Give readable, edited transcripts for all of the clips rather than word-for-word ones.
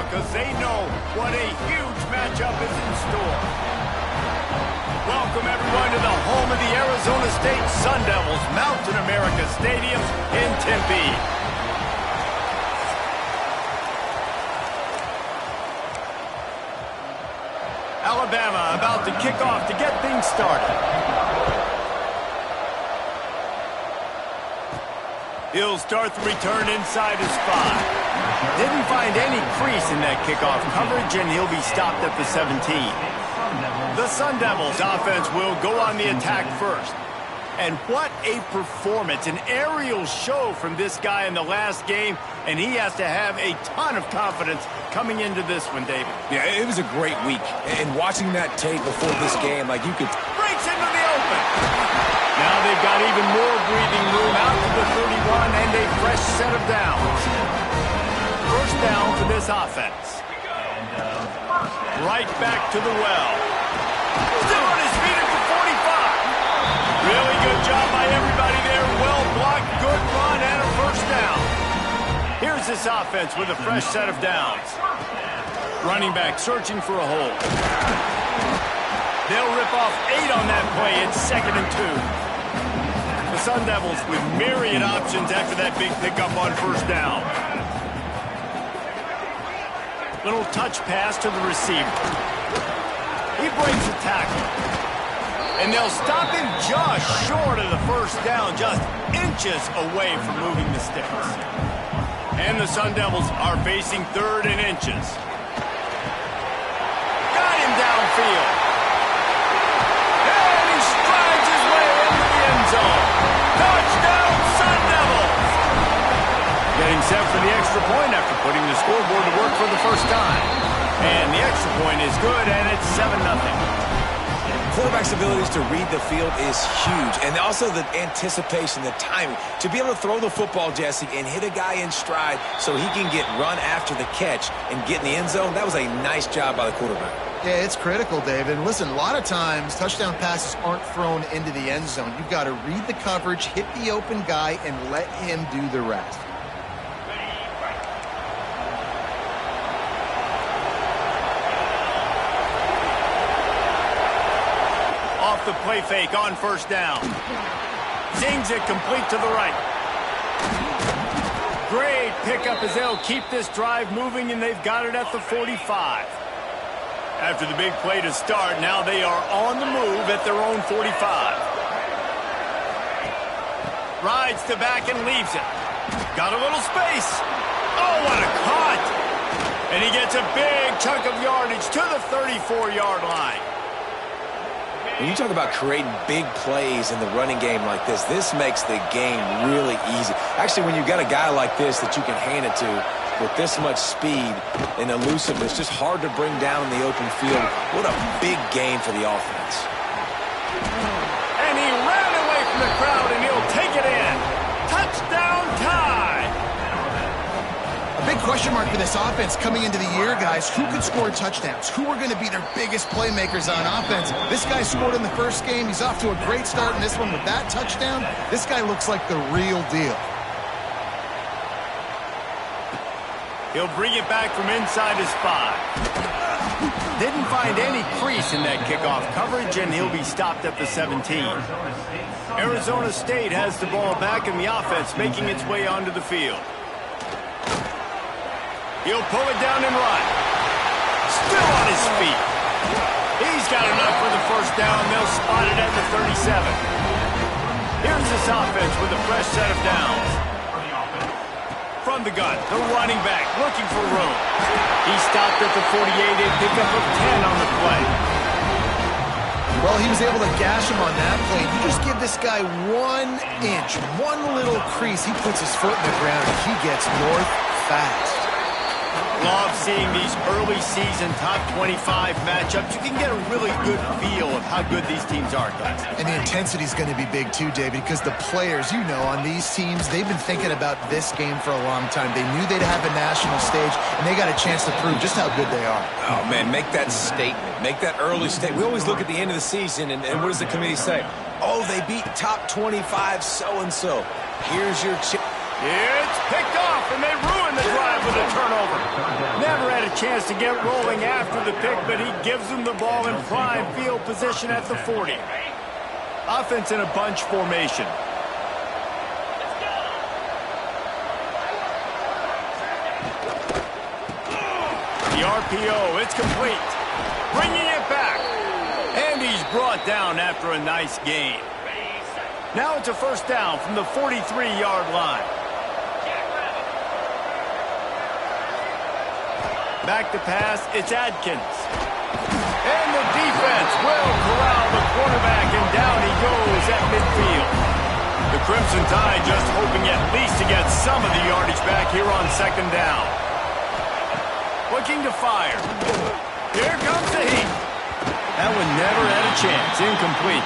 because they know what a huge matchup is in store. Welcome, everyone, to the home of the Arizona State Sun Devils, Mountain America Stadium in Tempe. Alabama about to kick off to get things started. He'll start the return inside his 5. Didn't find any crease in that kickoff coverage, and he'll be stopped at the 17. The Sun Devils offense will go on the attack first. And what a performance, an aerial show from this guy in the last game, and he has to have a ton of confidence coming into this one, David. Yeah, it was a great week. And watching that tape before this game, like you could... Breaks into the open. Now they've got even more breathing room out to the 31 and a fresh set of downs. First down for this offense. Right back to the well. Still on his feet at the 45. Really good job by everybody there. Well blocked, good run, and a first down. Here's this offense with a fresh set of downs. Running back searching for a hole. They'll rip off 8 on that play. It's 2nd and 2. The Sun Devils with myriad options after that big pickup on first down. Little touch pass to the receiver. He breaks the tackle. And they'll stop him just short of the first down, just inches away from moving the sticks. And the Sun Devils are facing 3rd and inches. Got him downfield. And he strides his way into the end zone. Touchdown, Sun Devils! Getting set for the extra point after putting the scoreboard to work for the first time. And the extra point is good, and it's 7-0. Quarterback's abilities to read the field is huge. And also the anticipation, the timing. To be able to throw the football, Jesse, and hit a guy in stride so he can get run after the catch and get in the end zone, that was a nice job by the quarterback. Yeah, it's critical, David. And listen, a lot of times touchdown passes aren't thrown into the end zone. You've got to read the coverage, hit the open guy, and let him do the rest. Off the play fake on first down. Zings it complete to the right. Great pickup as they'll keep this drive moving, and they've got it at the 45. After the big play to start, now they are on the move at their own 45. Rides to back and leaves it. Got a little space. Oh, what a cut! And he gets a big chunk of yardage to the 34-yard line. When you talk about creating big plays in the running game like this makes the game really easy. Actually, when you've got a guy like this that you can hand it to with this much speed and elusiveness, just hard to bring down in the open field. What a big game for the offense. And he ran away from the crowd, and he'll take it in. Touchdown tie. A big question mark for this offense coming into the year, guys. Who could score touchdowns? Who are going to be their biggest playmakers on offense? This guy scored in the first game. He's off to a great start in this one with that touchdown. This guy looks like the real deal. He'll bring it back from inside his 5. Didn't find any crease in that kickoff coverage, and he'll be stopped at the 17. Arizona State has the ball back, and the offense making its way onto the field. He'll pull it down and run. Still on his feet. He's got enough for the first down. They'll spot it at the 37. Here's this offense with a fresh set of downs. From the gun, the running back looking for room. He stopped at the 48, a pickup of 10 on the play. Well, he was able to gash him on that play. You just give this guy 1 inch, one little crease. He puts his foot in the ground, and he gets north fast. Love seeing these early season top 25 matchups. You can get a really good feel of how good these teams are, guys. And the intensity is going to be big too, David, because the players, you know, on these teams, they've been thinking about this game for a long time. They knew they'd have a national stage, and they got a chance to prove just how good they are. Oh, man, make that statement. Make that early statement. We always look at the end of the season, and what does the committee say? Oh, they beat top 25 so-and-so. Here's your chance. It's picked off, and they ruin the drive with a turnover. Never had a chance to get rolling after the pick, but he gives them the ball in prime field position at the 40. Offense in a bunch formation. The RPO, it's complete. Bringing it back. And he's brought down after a nice gain. Now it's a first down from the 43-yard line. Back to pass, it's Adkins. And the defense will corral the quarterback, and down he goes at midfield. The Crimson Tide just hoping at least to get some of the yardage back here on second down. Looking to fire. Here comes the heat. That one never had a chance. Incomplete.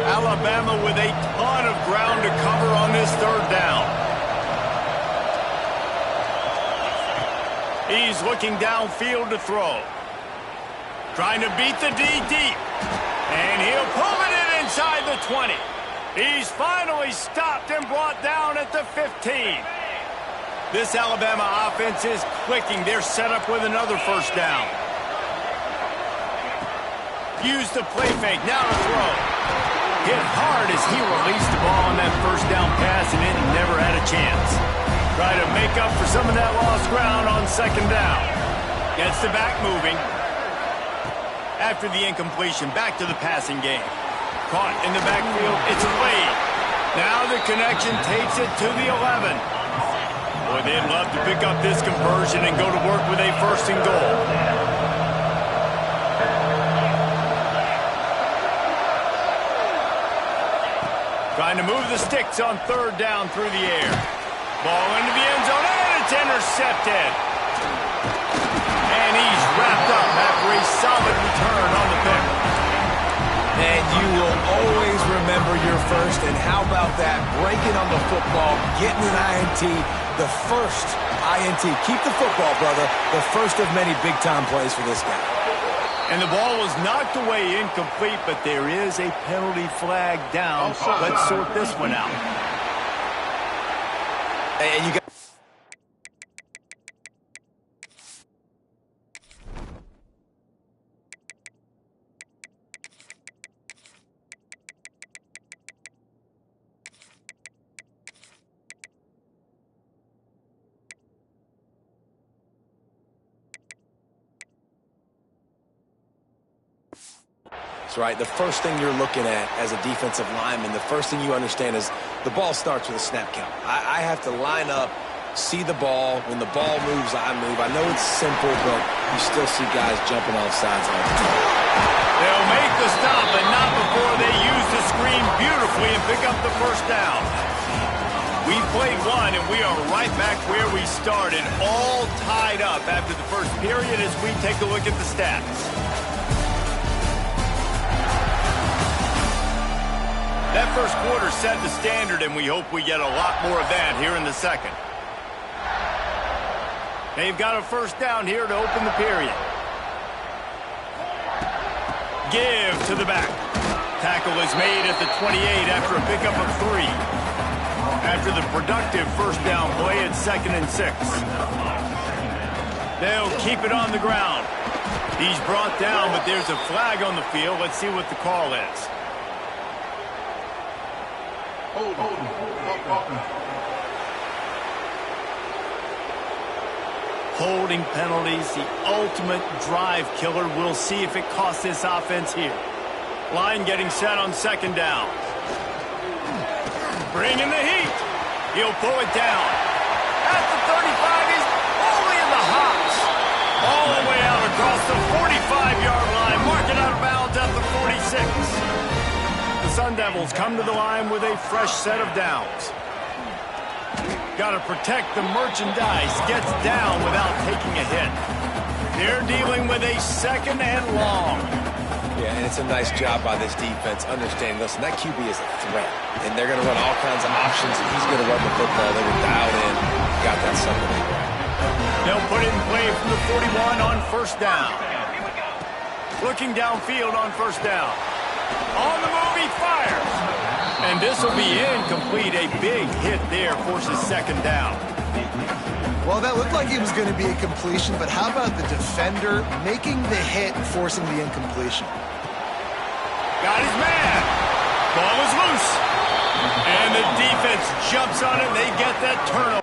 Alabama with a ton of ground to cover on this third down. He's looking downfield to throw. Trying to beat the D deep. And he'll pull it in inside the 20. He's finally stopped and brought down at the 15. This Alabama offense is clicking. They're set up with another first down. Use the play fake. Now to throw. Hit hard as he released the ball on that first down pass, and it never had a chance. Try to make up for some of that lost ground on second down. Gets the back moving. After the incompletion, back to the passing game. Caught in the backfield, it's Wade. Now the connection takes it to the 11. Boy, they'd love to pick up this conversion and go to work with a first and goal. Trying to move the sticks on third down through the air. Ball into the end zone, and it's intercepted. And he's wrapped up after a solid return on the pick. And you will always remember your first. And how about that? Breaking on the football, getting an INT, the first INT. Keep the football, brother. The first of many big-time plays for this guy. And the ball was knocked away incomplete, but there is a penalty flag down. Let's sort this one out. And you got... That's right. The first thing you're looking at as a defensive lineman, the first thing you understand is the ball starts with a snap count. I have to line up, see the ball. When the ball moves, I move. I know it's simple, but you still see guys jumping off sides all the time. They'll make the stop, but not before they use the screen beautifully and pick up the first down. We played one, and we are right back where we started, all tied up after the first period as we take a look at the stats. That first quarter set the standard, and we hope we get a lot more of that here in the second. They've got a first down here to open the period. Give to the back. Tackle is made at the 28 after a pickup of 3. After the productive first down play, it's 2nd and 6. They'll keep it on the ground. He's brought down, but there's a flag on the field. Let's see what the call is. Holding penalties, the ultimate drive killer. We'll see if it costs this offense here. Line getting set on second down. Bringing the heat. He'll pull it down. At the 35, he's only in the hops. All the way out across the 45-yard line. Mark it out of bounds at the 46. The Sun Devils come to the line with a fresh set of downs. Got to protect the merchandise. Gets down without taking a hit. They're dealing with a 2nd and long. Yeah, and it's a nice job by this defense understanding, listen, that QB is a threat. And they're going to run all kinds of options, and he's going to run the football. They were dialed in. Got that something. They'll put it in play from the 41 on first down. Looking downfield on first down. On the move, he fires. And this will be incomplete. A big hit there forces second down. Well, that looked like it was going to be a completion, but how about the defender making the hit and forcing the incompletion? Got his man. Ball is loose. And the defense jumps on it. They get that turnover.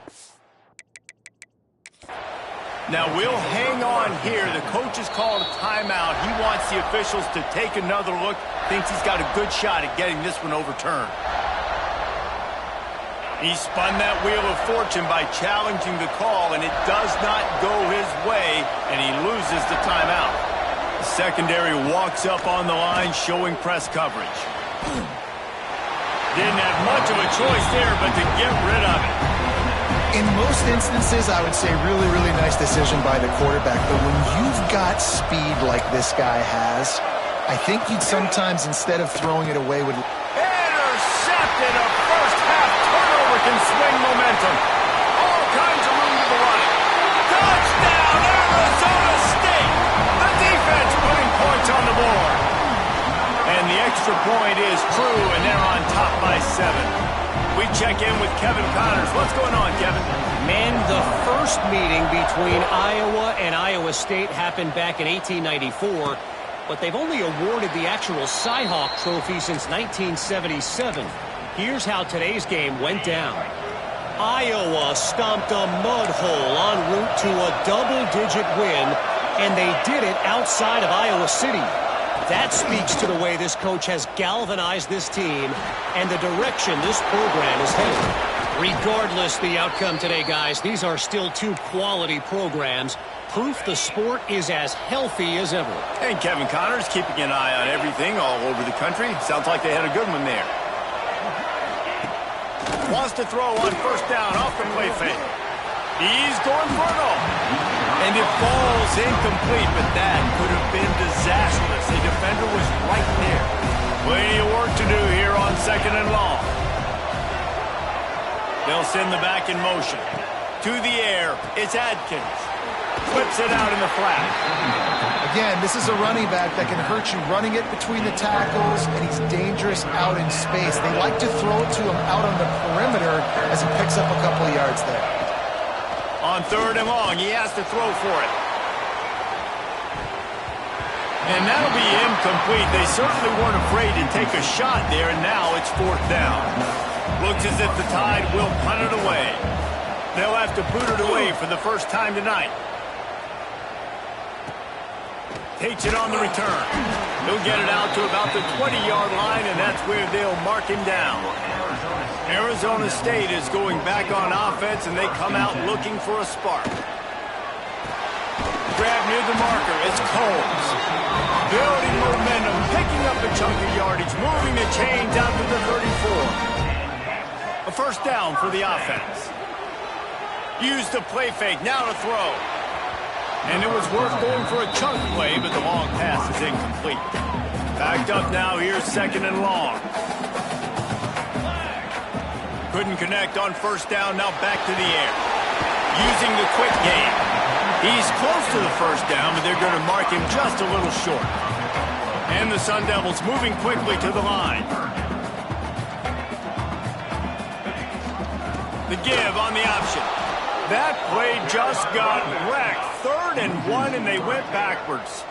Now we'll hang on here. The coach has called a timeout. He wants the officials to take another look. Thinks he's got a good shot at getting this one overturned. He spun that wheel of fortune by challenging the call, and it does not go his way, and he loses the timeout. The secondary walks up on the line, showing press coverage. Didn't have much of a choice there, but to get rid of it. In most instances, I would say really, really nice decision by the quarterback, but when you've got speed like this guy has, I think you'd sometimes, instead of throwing it away, would... Intercepted! A first-half turnover can swing momentum. All kinds of room to the right. Touchdown, Arizona State! The defense putting points on the board. And the extra point is true, and they're on top by 7. We check in with Kevin Connors. What's going on, Kevin? Man, the first meeting between Iowa and Iowa State happened back in 1894, but they've only awarded the actual Cy-Hawk trophy since 1977. Here's how today's game went down. Iowa stomped a mud hole en route to a double-digit win, and they did it outside of Iowa City. That speaks to the way this coach has galvanized this team and the direction this program is headed. Regardless the outcome today, guys, these are still two quality programs. Proof the sport is as healthy as ever. And Kevin Connors keeping an eye on everything all over the country. Sounds like they had a good one there. Wants to throw on first down off the play fake. He's going for it all. And it falls incomplete, but that could have been disastrous. The defender was right there. Plenty of work to do here on second and long. They'll send the back in motion. To the air, it's Adkins. Flips it out in the flat. Again, this is a running back that can hurt you running it between the tackles, and he's dangerous out in space. They like to throw it to him out on the perimeter as he picks up a couple of yards there. On third and long, he has to throw for it. And that'll be incomplete. They certainly weren't afraid to take a shot there, and now it's fourth down. Looks as if the Tide will punt it away. They'll have to boot it away for the first time tonight. Takes it on the return. He'll get it out to about the 20-yard line, and that's where they'll mark him down. Arizona State is going back on offense, and they come out looking for a spark. Grab near the marker. It's Coles. Building momentum, picking up a chunk of yardage, moving the chains out to the 34. A first down for the offense. Use the play fake. Now to throw. And it was worth going for a chunk play, but the long pass is incomplete. Backed up now. Here's second and long. Couldn't connect on first down. Now back to the air. Using the quick game. He's close to the first down, but they're going to mark him just a little short. And the Sun Devils moving quickly to the line. The give on the option. That play just got wrecked. 3rd and 1, and they went backwards.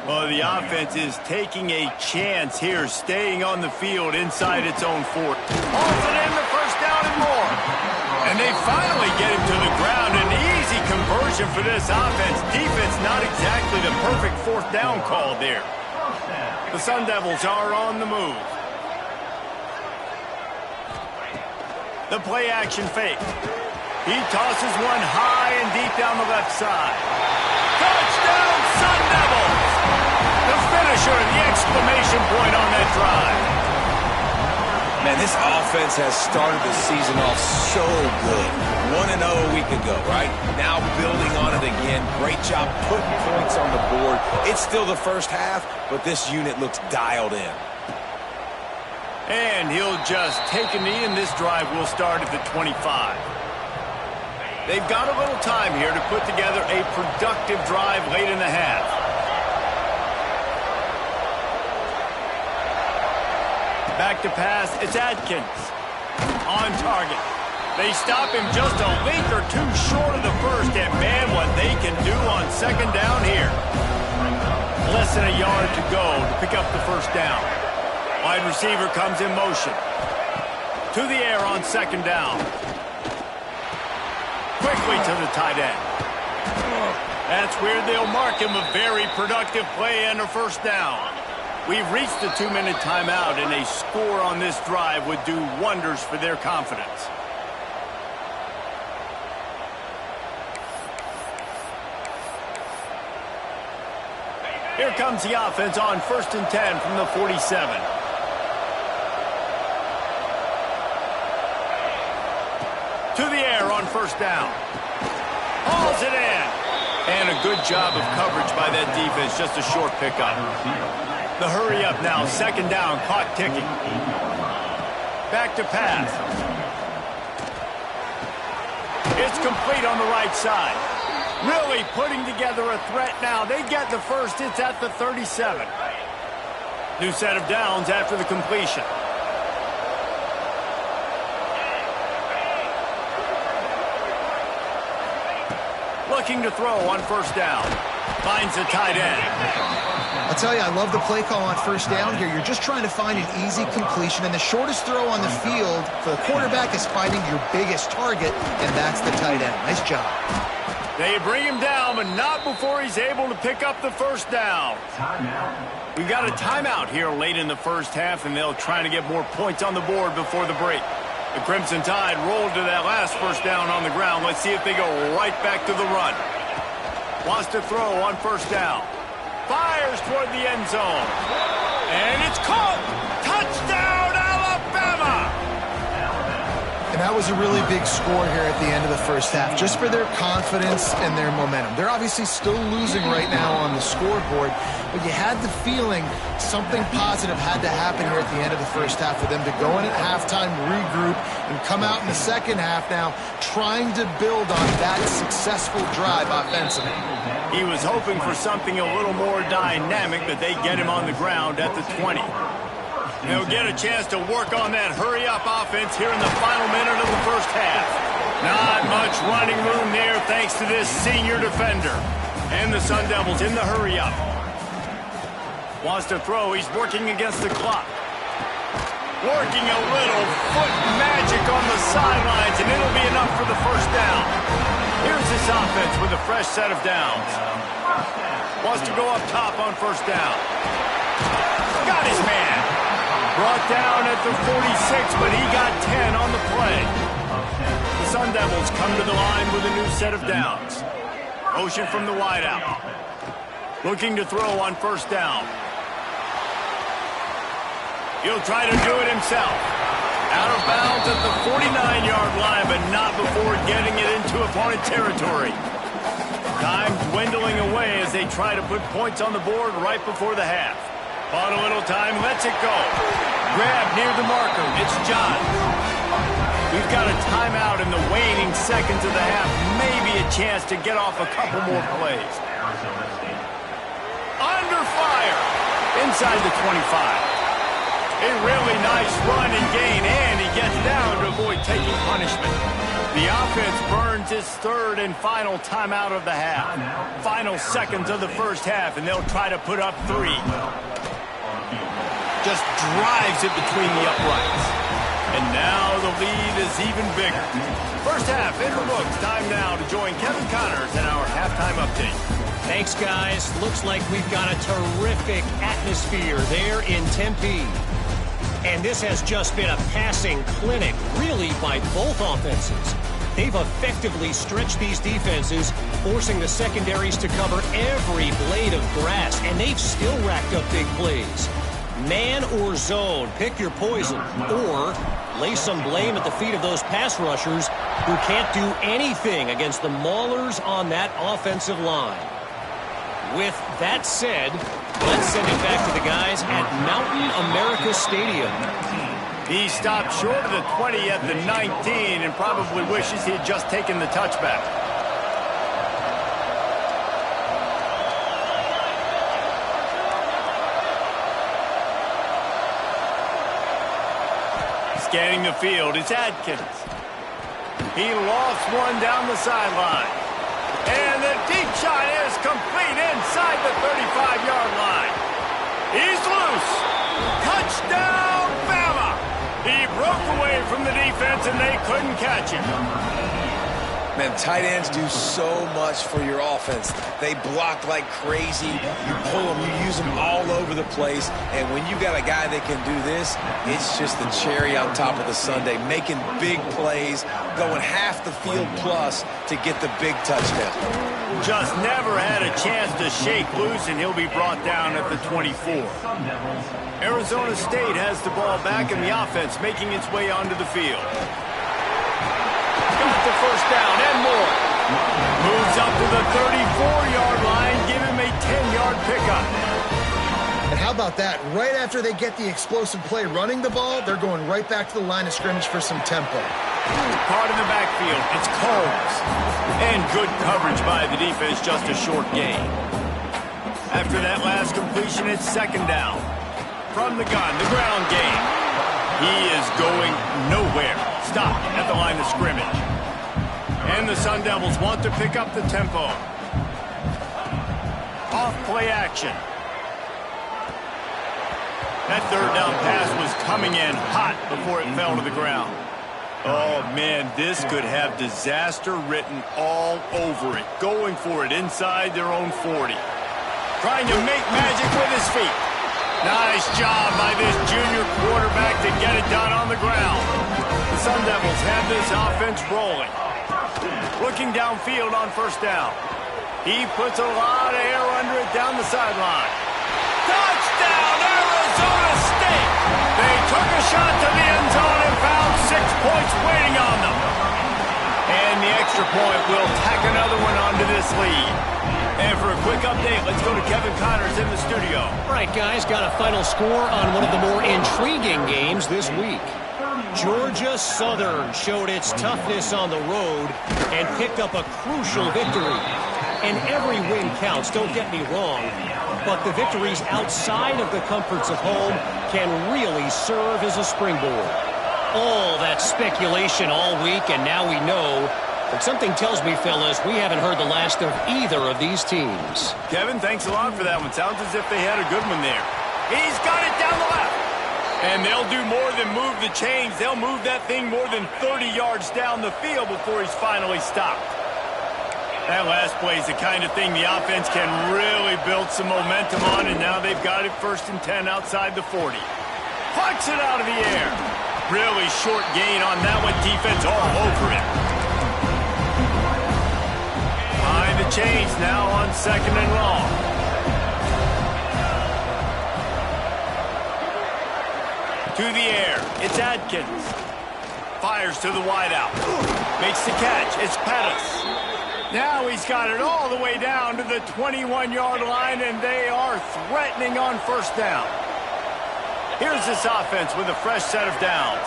Oh, the offense is taking a chance here, staying on the field inside its own 40. Hauls it in, the first down and more. And they finally get him to the ground. An easy conversion for this offense. Defense not exactly the perfect fourth down call there. The Sun Devils are on the move. The play action fake. He tosses one high and deep down the left side. Touchdown, Sun Devils! The finisher, the exclamation point on that drive. Man, this offense has started the season off so good. 1-0 a week ago, right? Now building on it again. Great job putting points on the board. It's still the first half, but this unit looks dialed in. And he'll just take a knee, and this drive will start at the 25. They've got a little time here to put together a productive drive late in the half. Back to pass, it's Atkins. On target. They stop him just a length or two short of the first, and man, what they can do on second down here. Less than a yard to go to pick up the first down. Wide receiver comes in motion. To the air on second down. Quickly to the tight end. That's where they'll mark him. A very productive play and a first down. We've reached the 2-minute timeout, and a score on this drive would do wonders for their confidence. Here comes the offense on 1st and 10 from the 47. To the air on first down. Hauls it in. And a good job of coverage by that defense. Just a short pickup. The hurry up now. Second down. Clock ticking. Back to pass. It's complete on the right side. Really putting together a threat now. They get the first. It's at the 37. New set of downs after the completion. Looking to throw on first down. Finds the tight end. I'll tell you, I love the play call on first down here. You're just trying to find an easy completion, and the shortest throw on the field for the quarterback is finding your biggest target, and that's the tight end. Nice job. They bring him down, but not before he's able to pick up the first down. We've got a timeout here late in the first half, and they'll try to get more points on the board before the break. The Crimson Tide rolled to that last first down on the ground. Let's see if they go right back to the run. Wants to throw on first down. Fires toward the end zone. And it's caught. Touchdown, Alabama! And that was a really big score here at the end of the first half, just for their confidence and their momentum. They're obviously still losing right now on the scoreboard, but you had the feeling something positive had to happen here at the end of the first half for them to go in at halftime, regroup, and come out in the second half now trying to build on that successful drive offensively. He was hoping for something a little more dynamic, but they get him on the ground at the 20. They'll get a chance to work on that hurry-up offense here in the final minute of the first half. Not much running room there thanks to this senior defender. And the Sun Devils in the hurry-up. Wants to throw. He's working against the clock. Working a little foot magic on the sidelines, and it'll be enough for the first down. Here's this offense with a fresh set of downs. Wants to go up top on first down. Got his man. Brought down at the 46, but he got 10 on the play. The Sun Devils come to the line with a new set of downs. Motion from the wideout. Looking to throw on first down. He'll try to do it himself. Out of bounds at the 49-yard line, but not before getting it into opponent territory. Time dwindling away as they try to put points on the board right before the half. Bought a little time, lets it go. Grab near the marker, it's John. We've got a timeout in the waning seconds of the half. Maybe a chance to get off a couple more plays. Under fire, inside the 25. A really nice run and gain, and he gets down to avoid taking punishment. The offense burns its third and final timeout of the half. Final seconds of the first half, and they'll try to put up 3. Just drives it between the uprights. And now the lead is even bigger. First half in the books. Time now to join Kevin Connors in our halftime update. Thanks, guys. Looks like we've got a terrific atmosphere there in Tempe. And this has just been a passing clinic, really, by both offenses. They've effectively stretched these defenses, forcing the secondaries to cover every blade of grass, and they've still racked up big plays. Man or zone, pick your poison, or lay some blame at the feet of those pass rushers who can't do anything against the maulers on that offensive line. With that said, let's send it back to the guys at Mountain America Stadium. He stopped short of the 20 at the 19 and probably wishes he had just taken the touchback. Scanning the field, it's Adkins. He lost one down the sideline. And the deep shot is complete inside the 35-yard line. He's loose. Touchdown, Bama! He broke away from the defense, and they couldn't catch him. Man, tight ends do so much for your offense. They block like crazy. You pull them, you use them all over the place. And when you got a guy that can do this, it's just the cherry on top of the sundae, making big plays, going half the field plus to get the big touchdown. Just never had a chance to shake loose, and he'll be brought down at the 24. Arizona State has the ball back, and the offense making its way onto the field. Got the first down and more. Moves up to the 34-yard line. Give him a 10-yard pickup. And how about that? Right after they get the explosive play running the ball, they're going right back to the line of scrimmage for some tempo. Caught in the backfield. It's Combs. And good coverage by the defense, just a short gain. After that last completion, it's second down. From the gun, the ground game. He is going nowhere. Stopped at the line of scrimmage. And the Sun Devils want to pick up the tempo. Off play action. That third down pass was coming in hot before it fell to the ground. Oh, man, this could have disaster written all over it. Going for it inside their own 40. Trying to make magic with his feet. Nice job by this junior quarterback to get it done on the ground. The Sun Devils have this offense rolling. Looking downfield on first down. He puts a lot of air under it down the sideline. Touchdown, Arizona State! They took a shot to the end zone and found 6 points waiting on them. And the extra point will tack another one onto this lead. And for a quick update, let's go to Kevin Connors in the studio. All right, guys, got a final score on one of the more intriguing games this week. Georgia Southern showed its toughness on the road and picked up a crucial victory. And every win counts, don't get me wrong, but the victories outside of the comforts of home can really serve as a springboard. All that speculation all week, and now we know. But something tells me, fellas, we haven't heard the last of either of these teams. Kevin, thanks a lot for that one. Sounds as if they had a good one there. He's got it down the left. And they'll do more than move the chains. They'll move that thing more than 30 yards down the field before he's finally stopped. That last play is the kind of thing the offense can really build some momentum on, and now they've got it 1st and 10 outside the 40. Plucks it out of the air. Really short gain on that one. Defense all over it. Behind the chains now on 2nd and long. To the air, it's Adkins. Fires to the wideout. Makes the catch, it's Pettis. Now he's got it all the way down to the 21-yard line, and they are threatening on first down. Here's this offense with a fresh set of downs.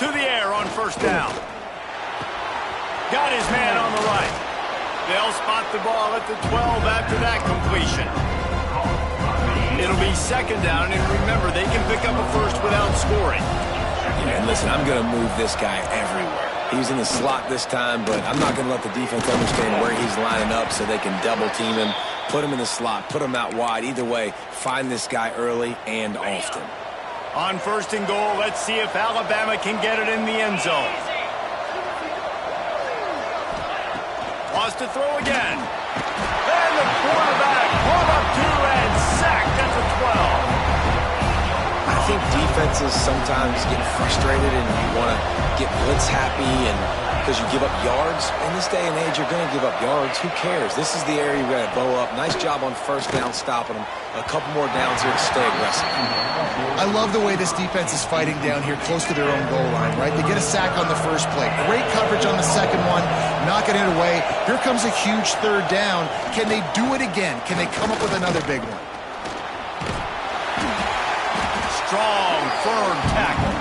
To the air on first down. Got his man on the right. They'll spot the ball at the 12 after that completion. It'll be 2nd down, and remember, they can pick up a first without scoring. Yeah, and listen, I'm going to move this guy everywhere. He's in the slot this time, but I'm not going to let the defense understand where he's lining up so they can double team him, put him in the slot, put him out wide. Either way, find this guy early and often. On 1st and goal, let's see if Alabama can get it in the end zone. Wants to throw again. And the quarterback pulled up 2 and sacked at the 12. I think defenses sometimes get frustrated and you want to get blitz happy and because you give up yards. In this day and age, you're going to give up yards. Who cares? This is the area you're going to bow up. Nice job on first down stopping them. A couple more downs here to stay aggressive. I love the way this defense is fighting down here close to their own goal line, right? They get a sack on the first play. Great coverage on the second one. Knocking it away. Here comes a huge 3rd down. Can they do it again? Can they come up with another big one? Strong, firm tackle.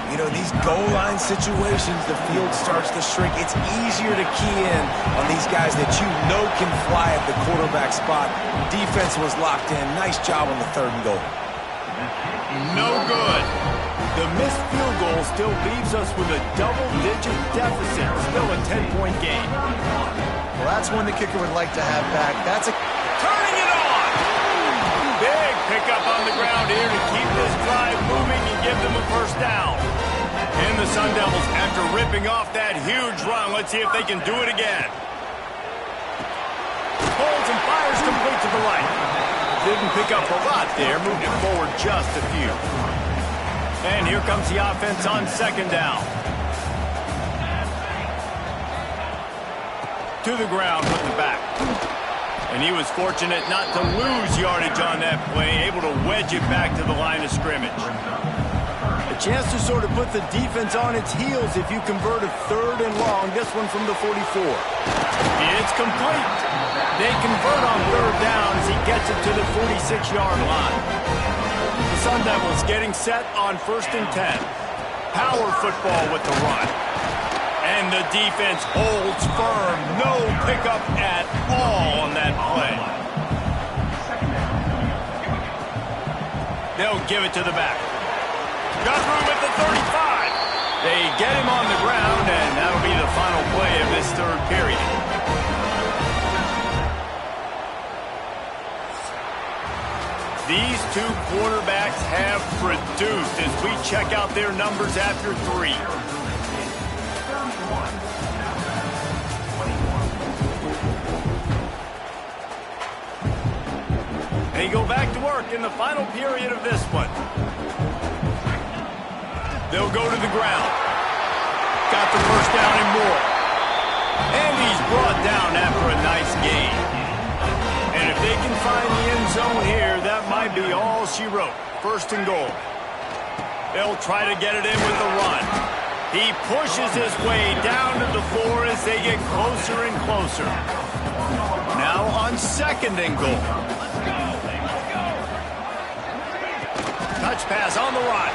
You know, in these goal line situations, the field starts to shrink. It's easier to key in on these guys that you know can fly at the quarterback spot. Defense was locked in. Nice job on the 3rd and goal. No good. The missed field goal still leaves us with a double-digit deficit. Still a 10-point game. Well, that's one the kicker would like to have back. That's a... Turning it on! Big pickup on the ground here to keep this drive moving and give them a first down. And the Sun Devils, after ripping off that huge run, let's see if they can do it again. Pulls and fires complete to the right. Didn't pick up a lot there, moved it forward just a few. And here comes the offense on 2nd down. To the ground with the back. And he was fortunate not to lose yardage on that play, able to wedge it back to the line of scrimmage. A chance to sort of put the defense on its heels if you convert a 3rd and long, this one from the 44. It's complete. They convert on 3rd down as he gets it to the 46-yard line. The Sun Devils getting set on 1st and 10. Power football with the run. And the defense holds firm. No pickup at all on that play. They'll give it to the back. Got room at the 35. They get him on the ground, and that'll be the final play of this 3rd period. These two quarterbacks have produced as we check out their numbers after 3. They go back to work in the final period of this one. They'll go to the ground. Got the first down and more. And he's brought down after a nice gain. And if they can find the end zone here, that might be all she wrote. 1st and goal. They'll try to get it in with the run. He pushes his way down to the floor as they get closer and closer. Now on 2nd and goal. Touch pass on the run.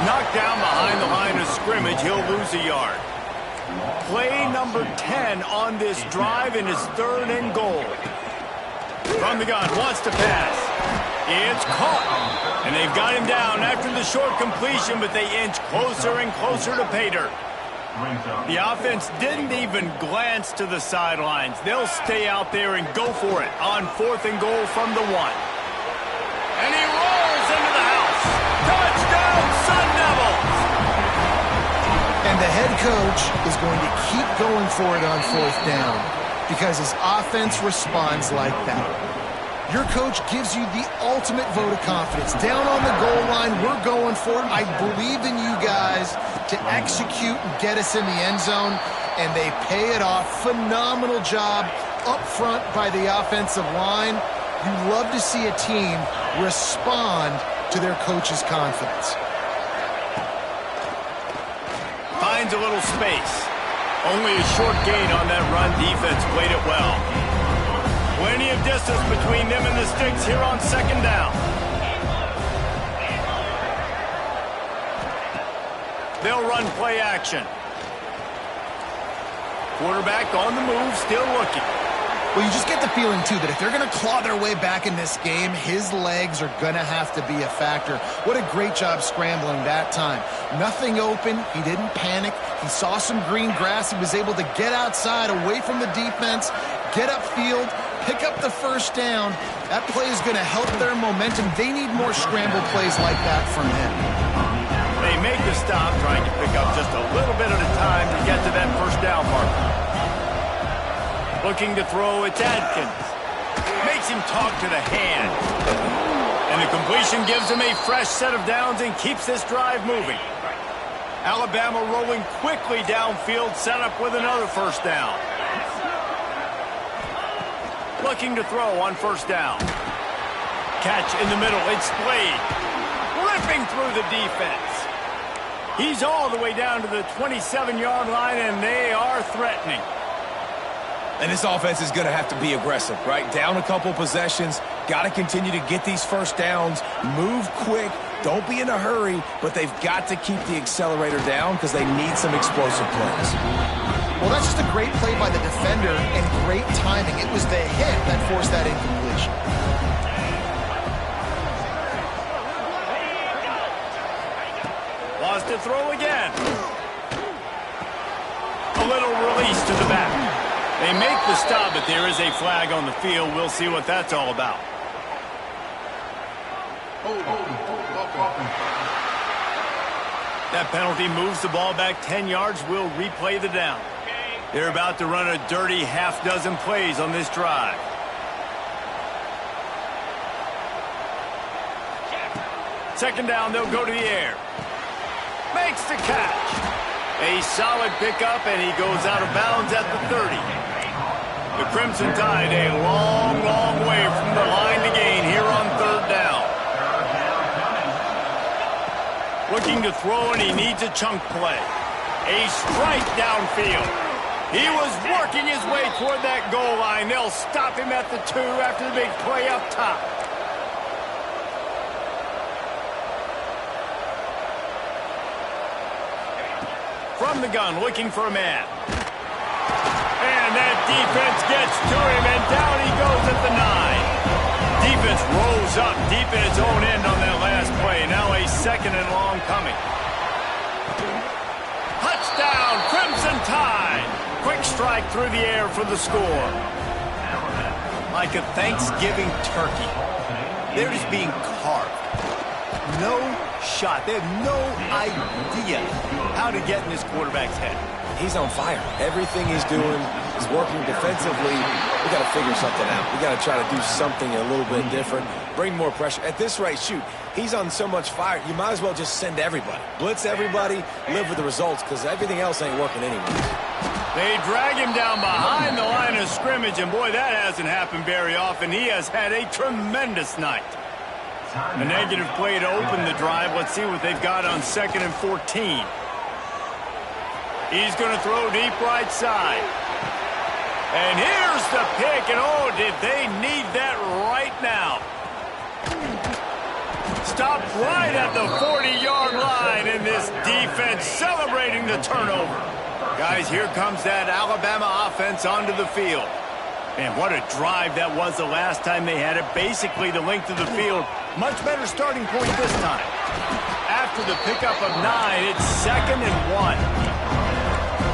Knocked down behind the line of scrimmage. He'll lose a yard. Play number 10 on this drive in his 3rd and goal. From the gun, wants to pass. It's caught. And they've got him down after the short completion, but they inch closer and closer to pay dirt. The offense didn't even glance to the sidelines. They'll stay out there and go for it on 4th and goal from the 1. And he rolls into the house. Touchdown, Sun Devils! And the head coach is going to keep going for it on 4th down because his offense responds like that. Your coach gives you the ultimate vote of confidence. Down on the goal line, we're going for it. I believe in you guys to execute and get us in the end zone, and they pay it off. Phenomenal job up front by the offensive line. You love to see a team respond to their coach's confidence. Finds a little space. Only a short gain on that run. Defense played it well. Plenty of distance between them and the sticks here on 2nd down. They'll run play action. Quarterback on the move, still looking. Well, you just get the feeling, too, that if they're going to claw their way back in this game, his legs are going to have to be a factor. What a great job scrambling that time. Nothing open. He didn't panic. He saw some green grass. He was able to get outside, away from the defense, get upfield, pick up the first down. That play is going to help their momentum. They need more scramble plays like that from him. They make the stop, trying to pick up just a little bit at a time to get to that first down marker. Looking to throw, it's Adkins. Makes him talk to the hand. And the completion gives him a fresh set of downs and keeps this drive moving. Alabama rolling quickly downfield, set up with another first down. Looking to throw on 1st down. Catch in the middle, it's Slade. Ripping through the defense. He's all the way down to the 27-yard line, and they are threatening. And this offense is going to have to be aggressive, right? Down a couple possessions, got to continue to get these first downs, move quick, Don't be in a hurry, but they've got to keep the accelerator down because they need some explosive plays. Well, that's just a great play by the defender and great timing. It was the hit that forced that incompletion. Lost to throw again. A little release to the back. They make the stop, but there is a flag on the field. We'll see what that's all about. That penalty moves the ball back 10 yards. We'll replay the down. They're about to run a dirty half-dozen plays on this drive. Second down, they'll go to the air. Makes the catch. A solid pickup, and he goes out of bounds at the 30. The Crimson Tide a long, long way from the line to gain here on third down. Looking to throw, and he needs a chunk play. A strike downfield. He was working his way toward that goal line. They'll stop him at the 2 after the big play up top. From the gun, looking for a man. And that defense gets to him, and down he goes at the 9. Defense rolls up deep in its own end on that last play. Now a second and long coming. Touchdown, Crimson Tide. Quick strike through the air for the score. Like a Thanksgiving turkey. They're just being carved. No shot. They have no idea how to get in this quarterback's head. He's on fire. Everything he's doing is working defensively. We got to figure something out. We got to try to do something a little bit different. Bring more pressure. At this rate, shoot, he's on so much fire, you might as well just send everybody. Blitz everybody, live with the results, because everything else ain't working anyway. They drag him down behind the line of scrimmage, and boy, that hasn't happened very often. He has had a tremendous night. A negative play to open the drive. Let's see what they've got on 2nd and 14. He's going to throw deep right side. And here's the pick, and oh, did they need that right now. Stopped right at the 40-yard line, and this defense celebrating the turnover. Guys, here comes that Alabama offense onto the field. Man, what a drive that was the last time they had it. Basically the length of the field. Much better starting point this time. After the pickup of 9, it's 2nd and 1.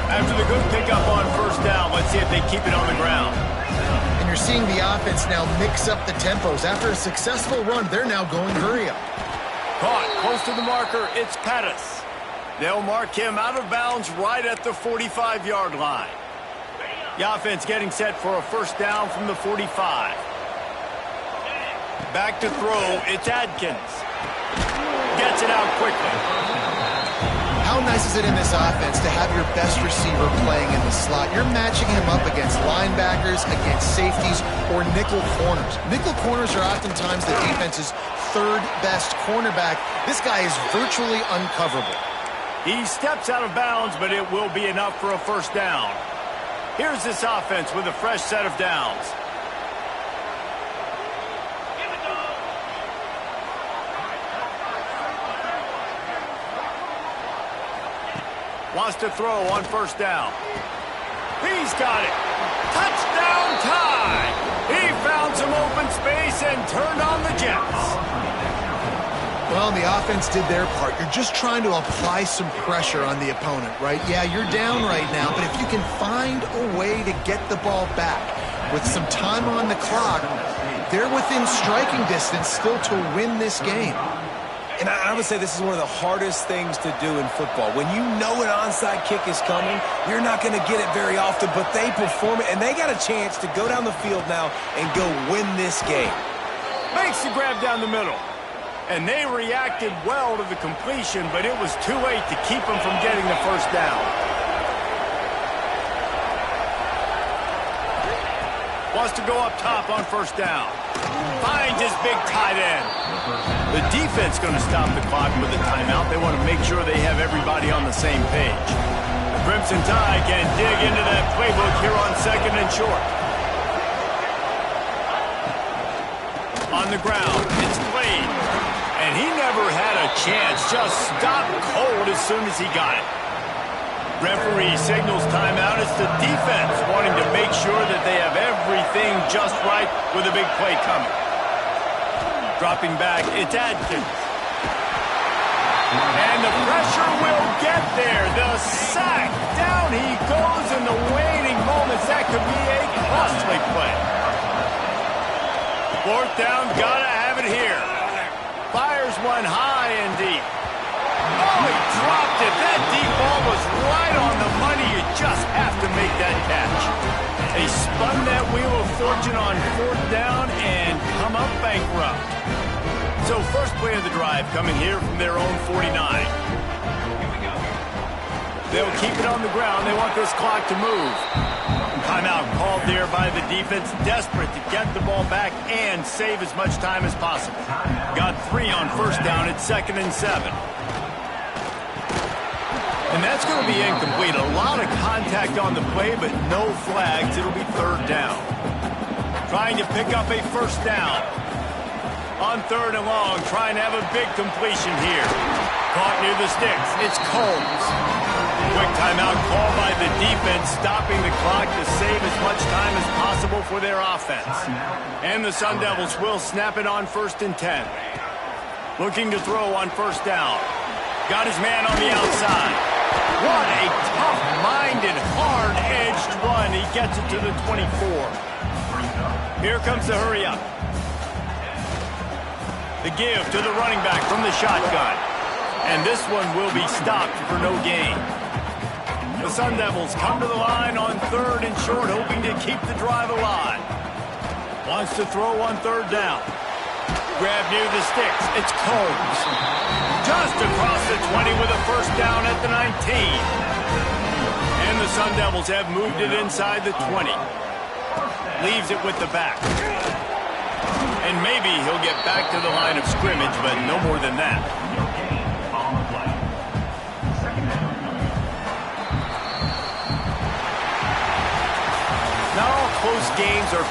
After the good pickup on first down, let's see if they keep it on the ground. And you're seeing the offense now mix up the tempos. After a successful run, they're now going hurry up. Caught close to the marker, it's Pettis. They'll mark him out of bounds right at the 45-yard line. The offense getting set for a first down from the 45. Back to throw, it's Adkins. Gets it out quickly. How nice is it in this offense to have your best receiver playing in the slot? You're matching him up against linebackers, against safeties, or nickel corners. Nickel corners are oftentimes the defense's third best cornerback. This guy is virtually uncoverable. He steps out of bounds, but it will be enough for a first down. Here's this offense with a fresh set of downs. Wants to throw on first down. He's got it. Touchdown tie. He found some open space and turned on the Jets. Well, the offense did their part. You're just trying to apply some pressure on the opponent, right? Yeah, you're down right now, but if you can find a way to get the ball back with some time on the clock, they're within striking distance still to win this game. And I would say this is one of the hardest things to do in football. When you know an onside kick is coming, you're not going to get it very often, but they perform it, and they got a chance to go down the field now and go win this game. Makes the grab down the middle. And they reacted well to the completion, but it was too late to keep them from getting the first down. Wants to go up top on first down. Finds his big tight end. The defense going to stop the clock with a timeout. They want to make sure they have everybody on the same page. The Crimson Tide can dig into that playbook here on 2nd and short. On the ground, it's Glade. And he never had a chance. Just stopped cold as soon as he got it. Referee signals timeout. It's the defense wanting to make sure that they have everything just right with a big play coming. Dropping back, it's Adkins. And the pressure will get there. The sack. Down he goes in the waning moments. That could be a costly play. Fourth down, gotta have it here. Fires one high and deep. Oh, he dropped it. That deep ball was right on the money. You just have to make that catch. They spun that wheel of fortune on fourth down and come up bankrupt. So first play of the drive coming here from their own 49. They'll keep it on the ground. They want this clock to move. Timeout called there by the defense, desperate to get the ball back and save as much time as possible. Got 3 on first down at 2nd and 7. And that's going to be incomplete. A lot of contact on the play, but no flags. It'll be 3rd down. Trying to pick up a first down. On 3rd and long, trying to have a big completion here. Caught near the sticks. It's Combs. Quick timeout call by the defense, stopping the clock to save as much time as possible for their offense. And the Sun Devils will snap it on 1st and 10. Looking to throw on first down. Got his man on the outside. What a tough-minded, hard-edged run. He gets it to the 24. Here comes the hurry-up. The give to the running back from the shotgun. And this one will be stopped for no gain. The Sun Devils come to the line on 3rd and short, hoping to keep the drive alive. Wants to throw on 3rd down. Grab near the sticks. It's Combs. Just across the 20 with a first down at the 19. And the Sun Devils have moved it inside the 20. Leaves it with the back. And maybe he'll get back to the line of scrimmage, but no more than that. Now, close games are